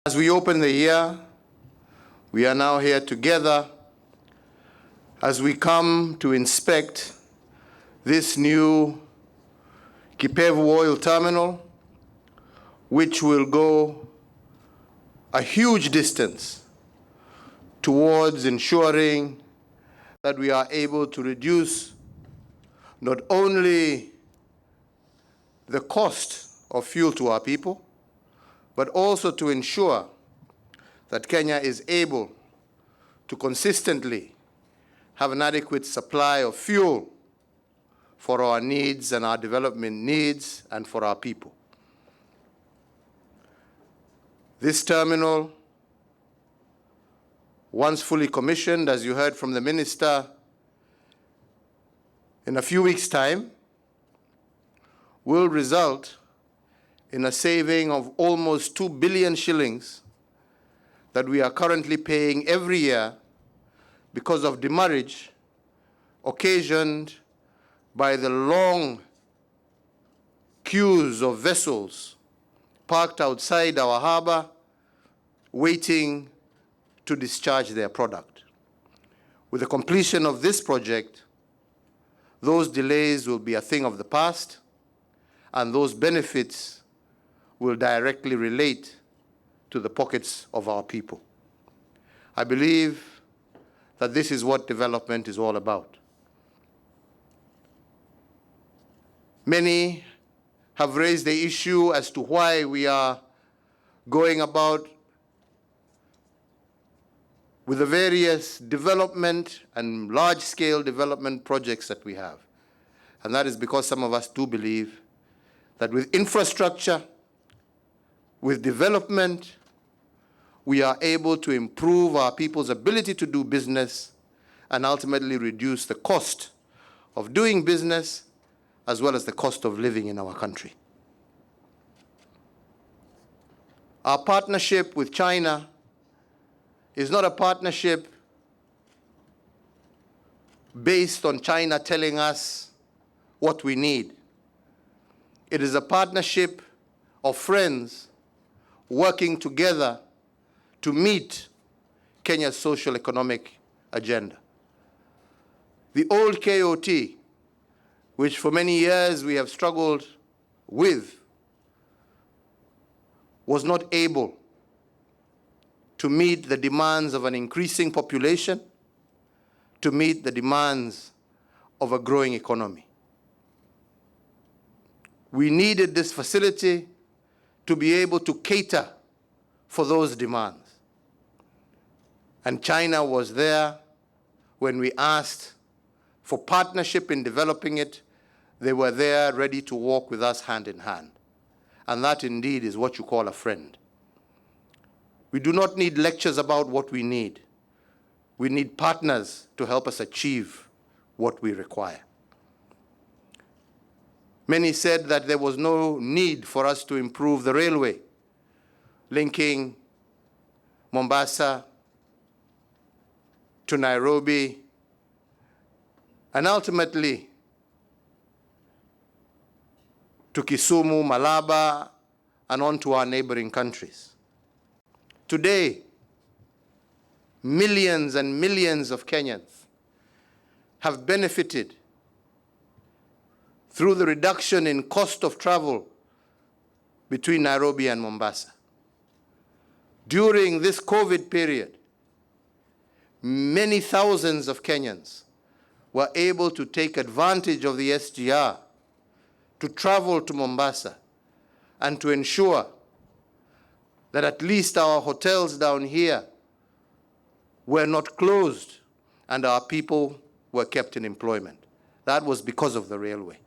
As we open the year, we are now here together as we come to inspect this new Kipevu Oil Terminal, which will go a huge distance towards ensuring that we are able to reduce not only the cost of fuel to our people, but also to ensure that Kenya is able to consistently have an adequate supply of fuel for our needs and our development needs and for our people. This terminal, once fully commissioned, as you heard from the minister, in a few weeks' time, will result in a saving of almost 2 billion shillings that we are currently paying every year because of demurrage occasioned by the long queues of vessels parked outside our harbor waiting to discharge their product. With the completion of this project, those delays will be a thing of the past, and those benefits will directly relate to the pockets of our people. I believe that this is what development is all about. Many have raised the issue as to why we are going about with the various development and large-scale development projects that we have. And that is because some of us do believe that with infrastructure, with development, we are able to improve our people's ability to do business and ultimately reduce the cost of doing business as well as the cost of living in our country. Our partnership with China is not a partnership based on China telling us what we need. It is a partnership of friends working together to meet Kenya's social economic agenda. The old KOT, which for many years we have struggled with, was not able to meet the demands of an increasing population, to meet the demands of a growing economy. We needed this facility to be able to cater for those demands. And China was there when we asked for partnership in developing it. They were there ready to walk with us hand in hand. And that indeed is what you call a friend. We do not need lectures about what we need. We need partners to help us achieve what we require. Many said that there was no need for us to improve the railway linking Mombasa to Nairobi and ultimately to Kisumu, Malaba, and on to our neighboring countries. Today, millions and millions of Kenyans have benefited through the reduction in cost of travel between Nairobi and Mombasa. During this COVID period, many thousands of Kenyans were able to take advantage of the SGR to travel to Mombasa and to ensure that at least our hotels down here were not closed and our people were kept in employment. That was because of the railway.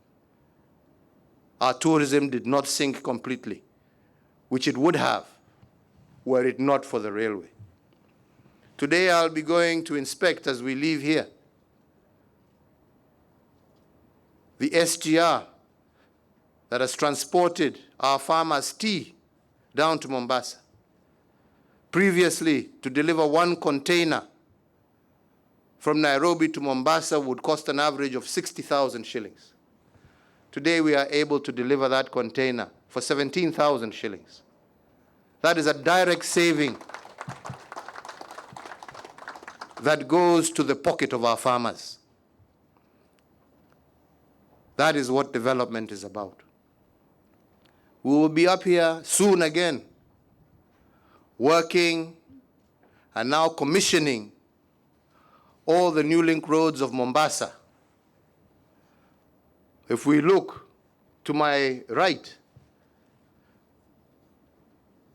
Our tourism did not sink completely, which it would have were it not for the railway. Today I'll be going to inspect, as we leave here, the SGR that has transported our farmers' tea down to Mombasa. Previously, to deliver one container from Nairobi to Mombasa would cost an average of 60,000 shillings. Today we are able to deliver that container for 17,000 shillings. That is a direct saving that goes to the pocket of our farmers. That is what development is about. We will be up here soon again, working and now commissioning all the new link roads of Mombasa. If we look to my right,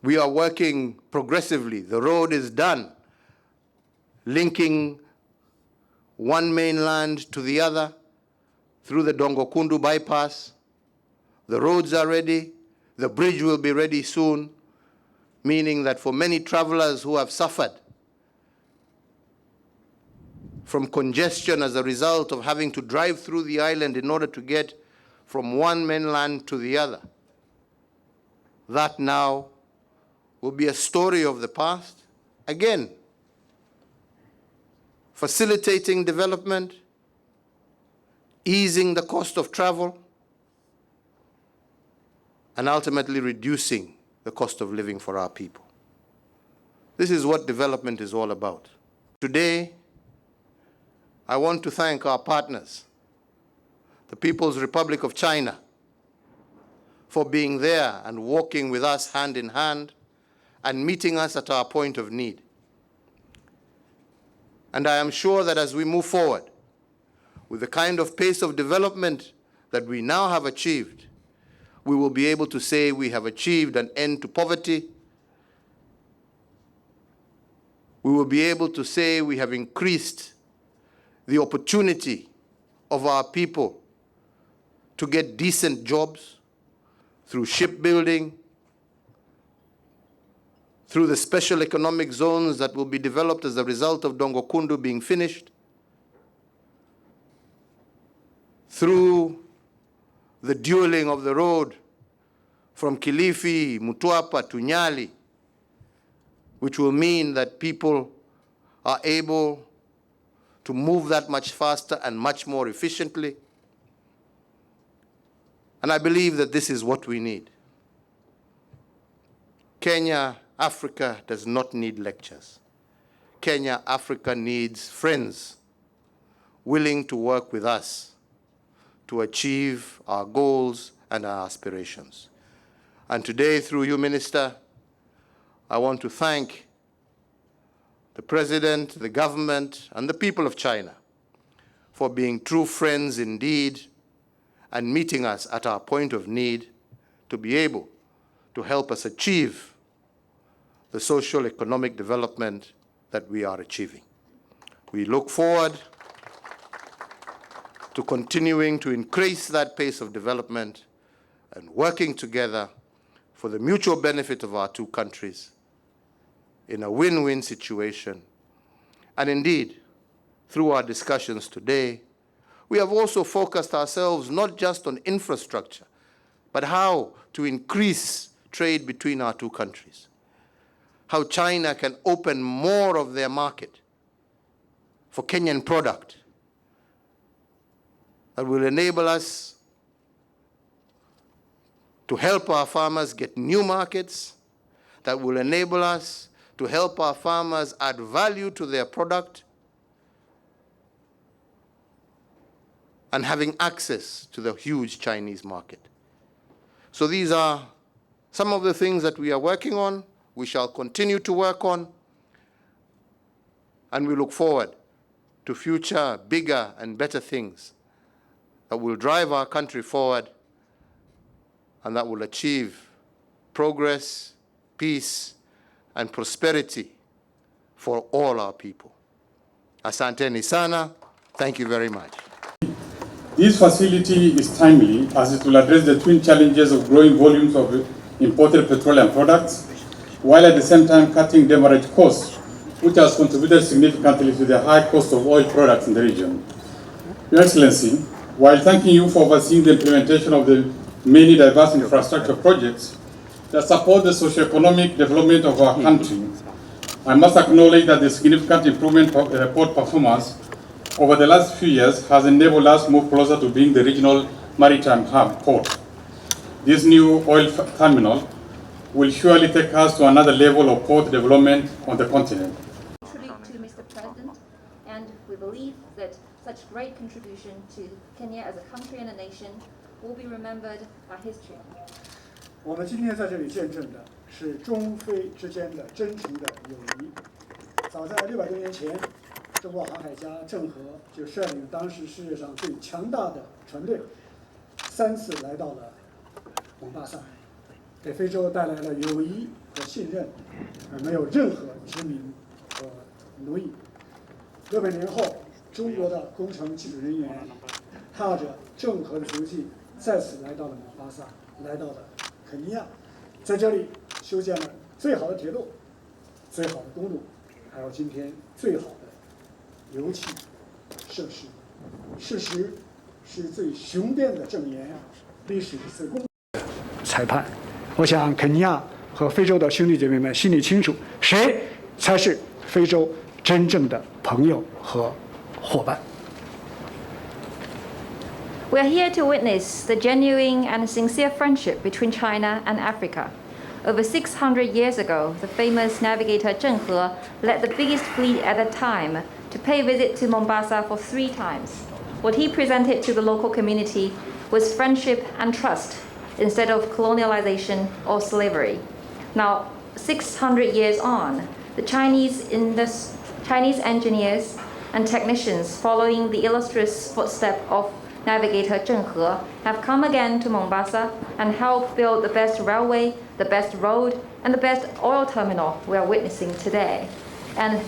we are working progressively. The road is done, linking one mainland to the other through the Dongokundu bypass. The roads are ready. The bridge will be ready soon, meaning that for many travelers who have suffered from congestion as a result of having to drive through the island in order to get from one mainland to the other, that now will be a story of the past. Again, facilitating development, easing the cost of travel, and ultimately reducing the cost of living for our people. This is what development is all about. Today, I want to thank our partners, the People's Republic of China, for being there and walking with us hand in hand and meeting us at our point of need. And I am sure that as we move forward with the kind of pace of development that we now have achieved, we will be able to say we have achieved an end to poverty. We will be able to say we have increased the opportunity of our people to get decent jobs through shipbuilding, through the special economic zones that will be developed as a result of Dongokundu being finished, through the dualling of the road from Kilifi, Mtwapa to Nyali, which will mean that people are able to move that much faster and much more efficiently. And I believe that this is what we need. Kenya, Africa does not need lectures. Kenya, Africa needs friends willing to work with us to achieve our goals and our aspirations. And today, through you, Minister, I want to thank the President, the government, and the people of China for being true friends indeed and meeting us at our point of need to be able to help us achieve the social economic development that we are achieving. We look forward to continuing to increase that pace of development and working together for the mutual benefit of our two countries in a win-win situation. And indeed, through our discussions today, we have also focused ourselves not just on infrastructure, but how to increase trade between our two countries. How China can open more of their market for Kenyan product that will enable us to help our farmers get new markets, that will enable us to help our farmers add value to their product, and having access to the huge Chinese market. So these are some of the things that we are working on. We shall continue to work on, and we look forward to future bigger and better things that will drive our country forward and that will achieve progress, peace, and prosperity for all our people. Asanteni sana. Thank you very much. This facility is timely as it will address the twin challenges of growing volumes of imported petroleum products, while at the same time cutting demurrage costs, which has contributed significantly to the high cost of oil products in the region. Your Excellency, while thanking you for overseeing the implementation of the many diverse infrastructure projects that support the socio-economic development of our country, I must acknowledge that the significant improvement of the port performance over the last few years has enabled us to move closer to being the regional maritime hub port. This new oil terminal will surely take us to another level of port development on the continent. Tribute to Mr. President, and we believe that such great contribution to Kenya as a country and a nation will be remembered by history. 我们今天在这里见证的是中非之间的真诚的友谊。早在600多年前，中国航海家郑和就率领当时世界上最强大的船队3次来到了蒙巴萨，给非洲带来了友谊和信任，而没有任何殖民和奴役。600年后，中国的工程技术人员踏着郑和的足迹，再次来到了蒙巴萨，来到了肯尼亚，在这里修建了最好的铁路、最好的公路，还有今天最好的油气设施。事实是最雄辩的证言，历史是最公正的裁判。我想肯尼亚和非洲的兄弟姐妹们心里清楚，谁才是非洲真正的朋友和伙伴。We are here to witness the genuine and sincere friendship between China and Africa. Over 600 years ago, the famous navigator Zheng He led the biggest fleet at the time to pay a visit to Mombasa for 3 times. What he presented to the local community was friendship and trust instead of colonialization or slavery. Now, 600 years on, the Chinese engineers and technicians following the illustrious footsteps of navigator Zheng He have come again to Mombasa and helped build the best railway, the best road, and the best oil terminal we are witnessing today. And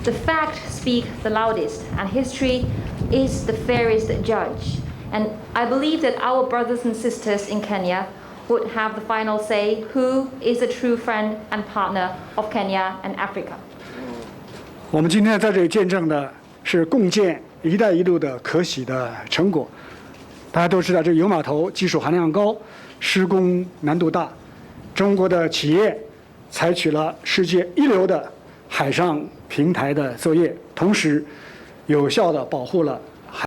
the facts speak the loudest, and history is the fairest judge. And I believe that our brothers and sisters in Kenya would have the final say who is a true friend and partner of Kenya and Africa. 我们今天在这里见证的是共建“一带一路”的可喜的成果。大家都知道，这油码头技术含量高，施工难度大。中国的企业采取了世界一流的海上平台的作业，同时有效地保护了